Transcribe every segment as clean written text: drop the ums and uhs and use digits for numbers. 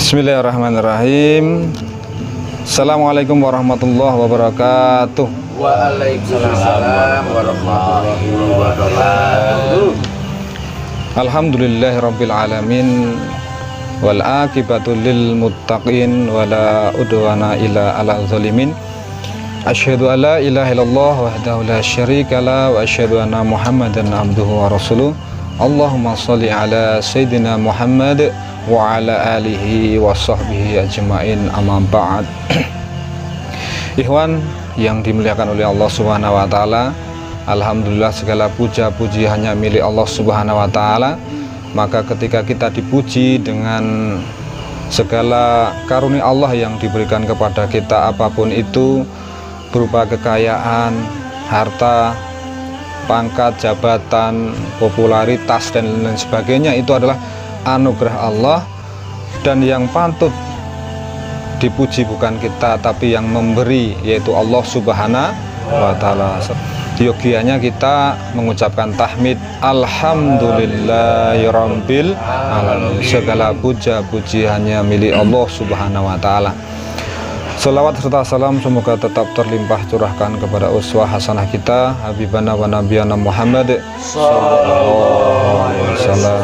Bismillahirrahmanirrahim. Assalamualaikum warahmatullahi wabarakatuh. Waalaikumsalam warahmatullahi wabarakatuh. Alhamdulillahirabbil alamin wal aqibatu lil muttaqin wala udwana illa alal zalimin. Asyhadu an la ilaha illallah wahdahu la syarikalah wa asyhadu anna Muhammadan abduhu wa rasuluh. Allahumma shalli ala sayyidina Muhammad wa ala alihi wa sahbihi ajmain, amma ba'd. Ikhwan yang dimuliakan oleh Allah Subhanahu wa taala, alhamdulillah segala puja-puji hanya milik Allah Subhanahu wa taala. Maka ketika kita dipuji dengan segala karunia Allah yang diberikan kepada kita, apapun itu berupa kekayaan, harta, pangkat, jabatan, popularitas dan lain sebagainya, itu adalah anugerah Allah, dan yang patut dipuji bukan kita tapi yang memberi, yaitu Allah Subhanahu wa taala. Yogianya kita mengucapkan tahmid alhamdulillahirabbil alamin. Segala puja-puji hanya milik Allah Subhanahu wa taala. Salawat serta salam semoga tetap terlimpah curahkan kepada uswah hasanah kita, habibana wa nabiyana Muhammad sallallahu alaihi wasallam,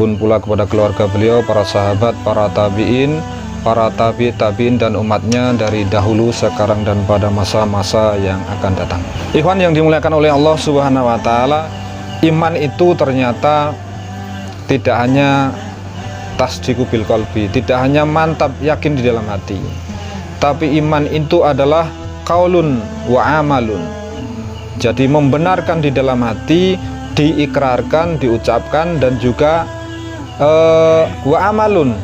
pun pula kepada keluarga beliau, para sahabat, para tabi'in, para tabi'in dan umatnya dari dahulu, sekarang dan pada masa-masa yang akan datang. Ikhwan yang dimuliakan oleh Allah Subhanahu wa taala, iman itu ternyata tidak hanya tasdiqu bil qalbi, tidak hanya mantap yakin di dalam hati, tapi iman itu adalah qaulun wa amalun. Jadi membenarkan di dalam hati, diikrarkan, diucapkan, dan juga wa amalun,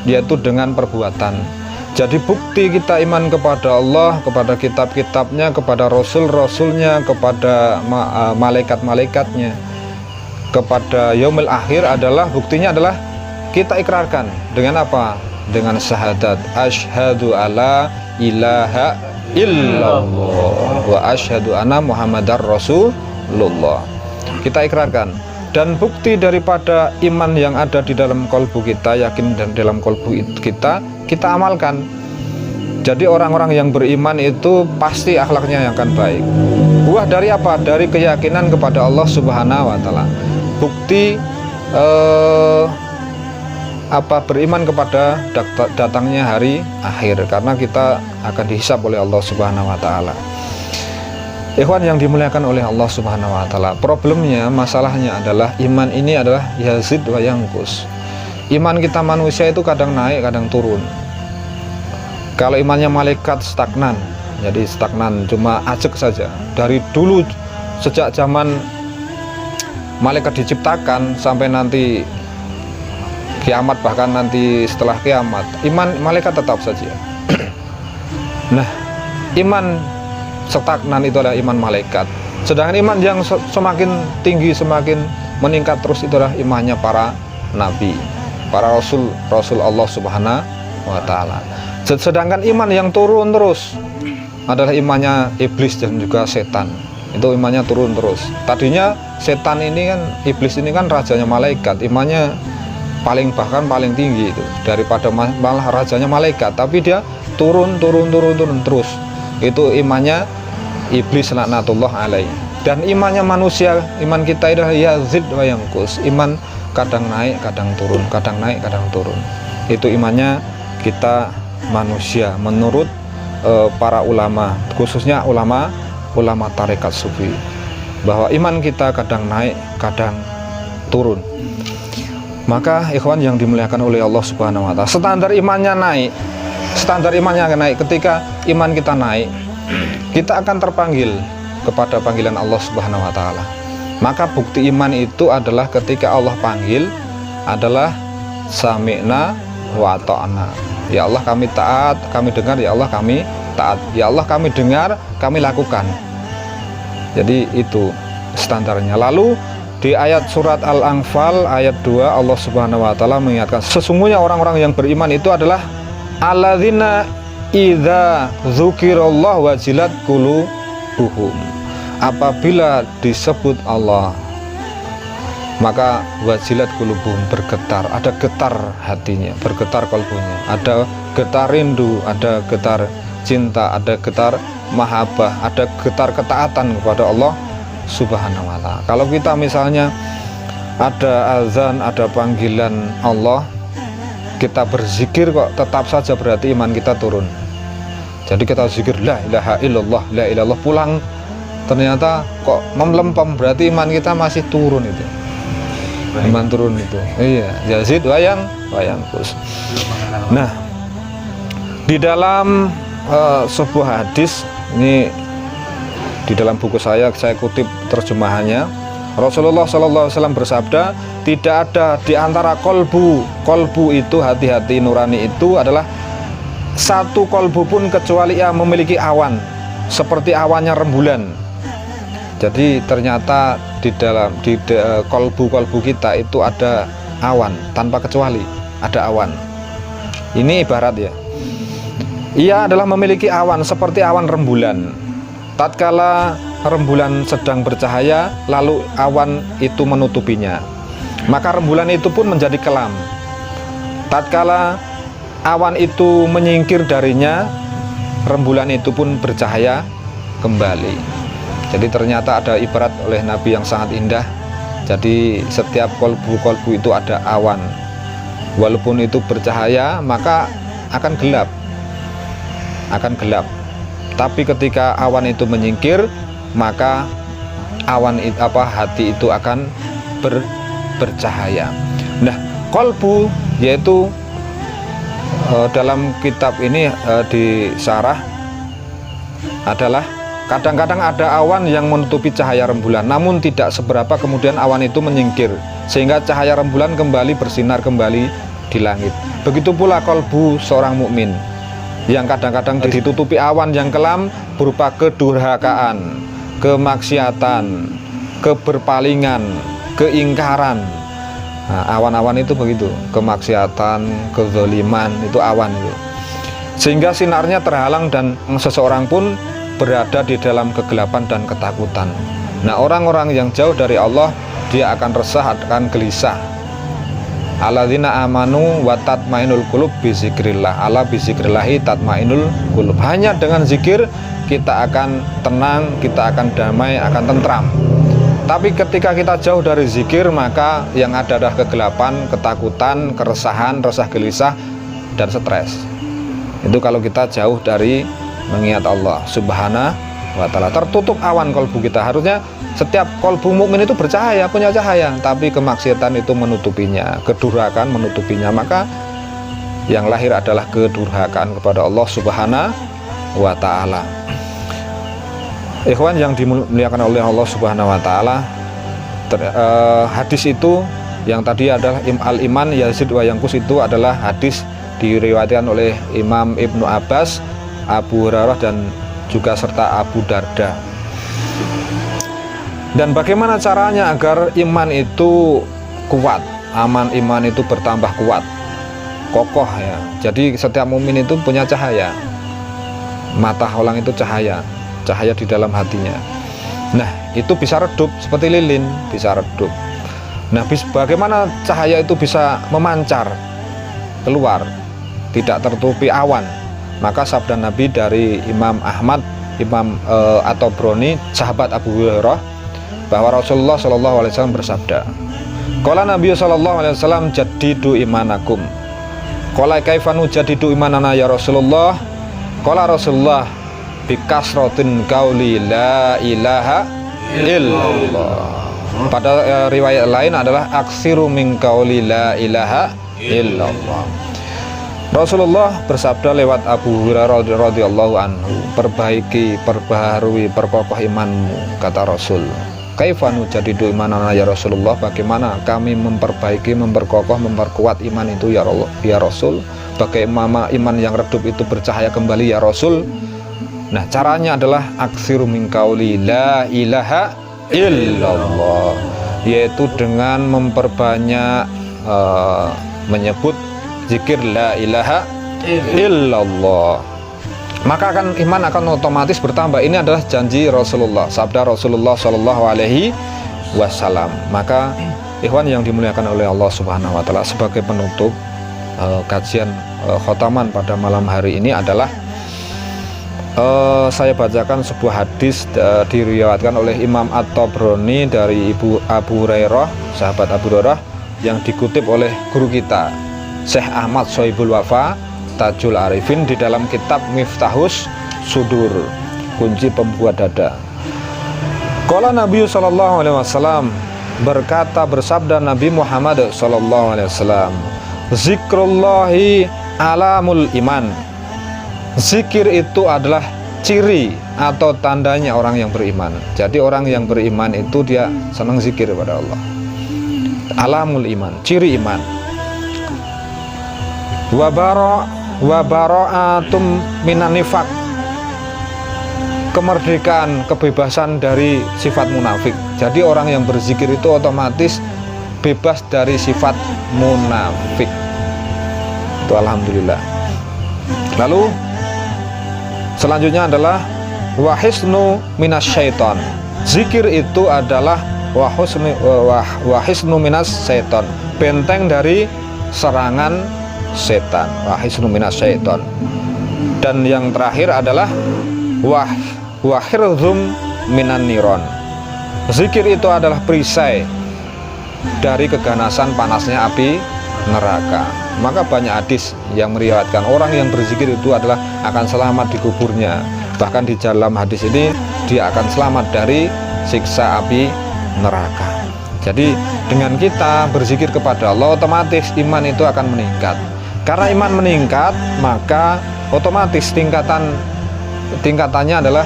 yaitu dengan perbuatan. Jadi bukti kita iman kepada Allah, kepada kitab-kitabnya, kepada rasul-rasulnya, kepada malaikat-malaikatnya, kepada yaumil akhir adalah, buktinya adalah kita ikrarkan dengan apa? Dengan syahadat asyhadu alla ilaha illallah wa asyhadu anna muhammadar rasulullah. Kita ikrarkan, dan bukti daripada iman yang ada di dalam kalbu kita, yakin dan dalam kalbu kita amalkan. Jadi orang-orang yang beriman itu pasti akhlaknya yang akan baik. Buah dari apa? Dari keyakinan kepada Allah Subhanahu wa taala. Bukti beriman kepada datangnya hari akhir, karena kita akan dihisab oleh Allah Subhanahu wa taala. Ikhwan yang dimuliakan oleh Allah Subhanahu wa taala, problemnya, masalahnya adalah iman ini adalah yazid wa yanqus. Iman kita manusia itu kadang naik, kadang turun. Kalau imannya malaikat stagnan, jadi stagnan, cuma ajek saja. Dari dulu, sejak zaman malaikat diciptakan sampai nanti kiamat, bahkan nanti setelah kiamat, iman malaikat tetap saja. Nah, iman stagnan itu adalah iman malaikat. Sedangkan iman yang semakin tinggi, semakin meningkat terus, itu adalah imannya para nabi, para rasul Allah Subhanahu wa taala. Sedangkan iman yang turun terus adalah imannya iblis dan juga setan. Itu imannya turun terus. Tadinya setan ini kan, iblis ini kan rajanya malaikat, imannya bahkan paling tinggi itu daripada malah rajanya malaikat, tapi dia turun terus. Itu imannya iblis laknatullah alaih. Dan imannya manusia, iman kita itu yazid wa yanqus. Iman kadang naik, kadang turun, kadang naik, kadang turun. Itu imannya kita manusia menurut para ulama, khususnya ulama tarekat sufi, bahwa iman kita kadang naik, kadang turun. Maka ikhwan yang dimuliakan oleh Allah Subhanahu wa taala, standar imannya naik. Ketika iman kita naik, kita akan terpanggil kepada panggilan Allah Subhanahu wa taala. Maka bukti iman itu adalah ketika Allah panggil adalah sami'na wa ata'na. Ya Allah kami taat, kami dengar, ya Allah kami taat. Ya Allah kami dengar, kami lakukan. Jadi itu standarnya. Lalu di ayat surat Al-Anfal ayat 2, Allah Subhanahu wa taala mengingatkan, sesungguhnya orang-orang yang beriman itu adalah alladzina idza dzukirallahu wajilat qulubuhum. Apabila disebut Allah, maka wajilat qulubuhum, bergetar, ada getar hatinya, bergetar kalbunya, ada getar rindu, ada getar cinta, ada getar mahabbah, ada getar ketaatan kepada Allah Subhanahu wa ta'ala. Kalau kita misalnya ada azan, ada panggilan Allah, kita berzikir kok tetap saja berarti iman kita turun. Jadi kita zikir la ilaha illallah, la ilallah, pulang ternyata kok melempem, berarti iman kita masih turun itu. Iman turun itu. Iya, yazid wayang kus. Nah, di dalam sebuah hadis ini, di dalam buku saya kutip terjemahannya, Rasulullah SAW bersabda, tidak ada di antara kolbu itu, hati-hati nurani itu adalah satu kolbu pun kecuali yang memiliki awan seperti awannya rembulan. Jadi ternyata di dalam kolbu kita itu ada awan tanpa kecuali, ada awan. Ini ibarat ya, ia adalah memiliki awan seperti awan rembulan. Tatkala rembulan sedang bercahaya, lalu awan itu menutupinya, maka rembulan itu pun menjadi kelam. Tatkala awan itu menyingkir darinya, rembulan itu pun bercahaya kembali. Jadi ternyata ada ibarat oleh Nabi yang sangat indah. Jadi setiap kolbu itu ada awan, walaupun itu bercahaya maka akan gelap, tapi ketika awan itu menyingkir, maka hati itu akan bercahaya. Nah, kolbu yaitu dalam kitab ini disarah adalah kadang-kadang ada awan yang menutupi cahaya rembulan, namun tidak seberapa kemudian awan itu menyingkir sehingga cahaya rembulan kembali bersinar kembali di langit. Begitu pula kolbu seorang mukmin yang kadang-kadang ditutupi awan yang kelam berupa kedurhakaan, kemaksiatan, keberpalingan, keingkaran. Nah, awan-awan itu begitu, kemaksiatan, kezaliman, itu awan itu. Sehingga sinarnya terhalang dan seseorang pun berada di dalam kegelapan dan ketakutan. Nah, orang-orang yang jauh dari Allah, dia akan resah, akan gelisah. Alladzina amanu wa tatmainul qulub bi zikrillah. Ala bi zikrillahi tatmainul qulub. Hanya dengan zikir kita akan tenang, kita akan damai, akan tentram. Tapi ketika kita jauh dari zikir, maka yang ada adalah kegelapan, ketakutan, keresahan, resah gelisah, dan stres. Itu kalau kita jauh dari mengingat Allah Subhanahu wa ta'ala. Tertutup awan kolbu kita. Harusnya setiap kolbu mukmin itu bercahaya, punya cahaya, tapi kemaksiatan itu menutupinya, kedurhakaan menutupinya. Maka yang lahir adalah kedurhakaan kepada Allah Subhanahu wa ta'ala. Ikhwan yang dimuliakan oleh Allah Subhanahu wa ta'ala, hadis itu yang tadi adalah al-iman yazid wa yanqus, itu adalah hadis diriwayatkan oleh Imam Ibnu Abbas, Abu Hurairah, dan juga serta Abu Darda. Dan bagaimana caranya agar iman itu kuat, iman itu bertambah kuat, kokoh ya. Jadi setiap mukmin itu punya cahaya, mata holang itu cahaya di dalam hatinya. Nah, itu bisa redup seperti lilin, bisa redup. Nah, bagaimana cahaya itu bisa memancar keluar, tidak tertutupi awan? Maka sabda Nabi dari Imam Ahmad, atau Broni, sahabat Abu Hurairah, bahwa Rasulullah SAW bersabda, qala Nabi SAW jadidu imanakum. Qala kaifanu jadidu imanana ya Rasulullah? Qala Rasulullah bikasrotin qauli la ilaha illallah. Pada riwayat lain adalah aksiru min qauli la ilaha illallah. Rasulullah bersabda lewat Abu Hurairah radhiyallahu anhu, perbaharui, perkokoh imanmu, kata Rasul. Kaifanu jadidu imanana ya Rasulullah, bagaimana kami memperbaiki, memperkokoh, memperkuat iman itu ya Rasul? Bagaimana iman yang redup itu bercahaya kembali ya Rasul? Nah, caranya adalah aksiru min qauli la ilaha illallah, yaitu dengan memperbanyak menyebut zikir la ilaha illallah, maka iman akan otomatis bertambah. Ini adalah janji Rasulullah, sabda Rasulullah SAW. Maka Ikhwan yang dimuliakan oleh Allah Subhanahu wa taala, sebagai penutup kajian khotaman pada malam hari ini adalah saya bacakan sebuah hadis diriwayatkan oleh Imam At-Tabrani dari Ibu Abu Hurairah, sahabat Abu Hurairah, yang dikutip oleh guru kita Syekh Ahmad Sohibul Wafa Tajul Arifin di dalam kitab Miftahus Sudur, kunci pembuat dada. Qala Nabi sallallahu alaihi wasallam, berkata bersabda Nabi Muhammad sallallahu alaihi wasallam, zikrullahi alamul iman. Zikir itu adalah ciri atau tandanya orang yang beriman. Jadi orang yang beriman itu dia senang zikir kepada Allah. Alamul iman, ciri iman. Wa bara'atum minan nifaq, kemerdekaan, kebebasan dari sifat munafik. Jadi orang yang berzikir itu otomatis bebas dari sifat munafik. Itu alhamdulillah. Lalu selanjutnya adalah wahisnu minas syaiton. Zikir itu adalah wahisnu minas syaiton, benteng dari serangan setan. Wahisnu minas syaiton. Dan yang terakhir adalah wahirzum minan niron. Zikir itu adalah perisai dari keganasan panasnya api neraka. Maka banyak hadis yang meriwayatkan orang yang berzikir itu adalah akan selamat di kuburnya. Bahkan di dalam hadis ini dia akan selamat dari siksa api neraka. Jadi dengan kita berzikir kepada Allah, otomatis iman itu akan meningkat. Karena iman meningkat, maka otomatis tingkatannya adalah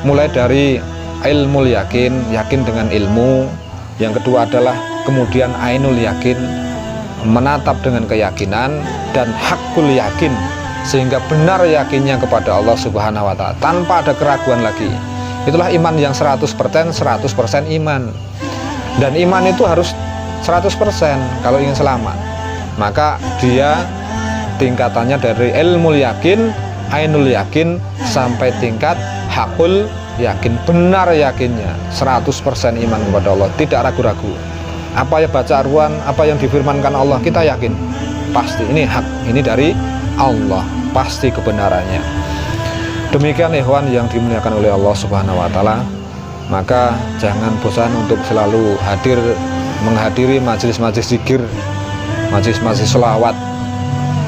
mulai dari ilmu yakin, yakin dengan ilmu. Yang kedua adalah kemudian ainul yakin, menatap dengan keyakinan, dan hakul yakin, sehingga benar yakinnya kepada Allah Subhanahu wa taala tanpa ada keraguan lagi. Itulah iman yang 100% iman. Dan iman itu harus 100% kalau ingin selamat. Maka dia tingkatannya dari ilmu yakin, ainul yakin, sampai tingkat hakul yakin, benar yakinnya 100% iman kepada Allah, tidak ragu-ragu. Apa yang baca Ar-Rahman, apa yang difirmankan Allah, kita yakin pasti ini hak, ini dari Allah, pasti kebenarannya. Demikian ikhwan yang dimuliakan oleh Allah Subhanahu wa taala. Maka jangan bosan untuk selalu menghadiri majelis-majelis zikir, majelis-majelis sholawat,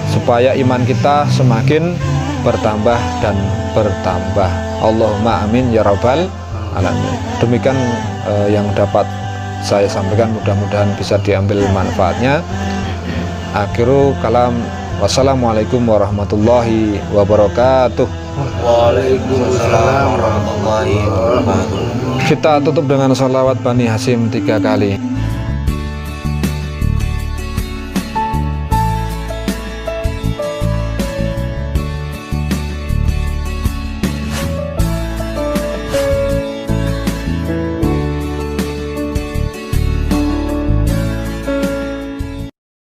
supaya iman kita semakin bertambah dan bertambah. Allahumma amin ya rabbal alamin. Demikian yang dapat saya sampaikan, mudah-mudahan bisa diambil manfaatnya. Akhiru kalam, wassalamualaikum warahmatullahi wabarakatuh. Waalaikumsalam warahmatullahi wabarakatuh. Kita tutup dengan sholawat Bani Hasyim 3 kali.